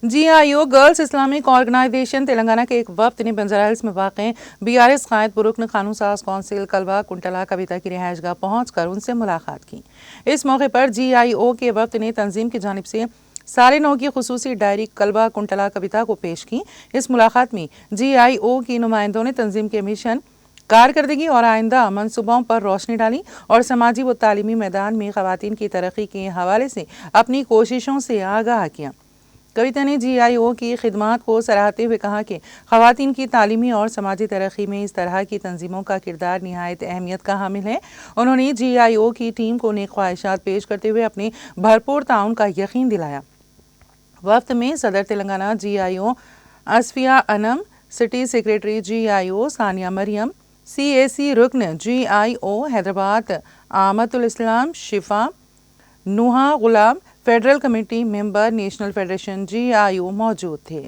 GIO girls Islamic organisation Telangana کے ایک وفد نے بنجارہ ہلز میں واقع BRS قائد برکن قانون ساز کونسل کلبہ کنٹلا کویتا کی رہائش گاہ پہنچ کر ان سے ملاقات کی۔ اس موقع پر GIO کے وفد نے تنظیم کی جانب سے سال 9 کی خصوصی ڈائری کلبہ کنٹلا کویتا کو پیش کی۔ اس ملاقات میں GIO کی نمائندوں نے تنظیم کے مشن، کارکردگی اور آئندہ منصوبوں پر روشنی ڈالی اور سماجی و تعلیمی میدان میں خواتین کی ترقی کے حوالے سے اپنی کوششوں سے آگاہ کیا۔ کویتا نے GIO کی خدمات کو سراہتے ہوئے کہا کہ خواتین کی تعلیمی اور سماجی ترقی میں اس طرح کی تنظیموں کا کردار نہایت اہمیت کا حامل ہے۔ انہوں نے GIO کی ٹیم کو نیک خواہشات پیش کرتے ہوئے اپنے بھرپور تعاون کا یقین دلایا۔ وفد میں صدر تلنگانہ GIO اصفیہ انم، سٹی سیکریٹری GIO ثانیہ مریم، CAC رکن GIO حیدرآباد آمت الاسلام شفا، نوحہ غلام، فیڈرل کمیٹی ممبر نیشنل فیڈریشن GIO موجود تھے۔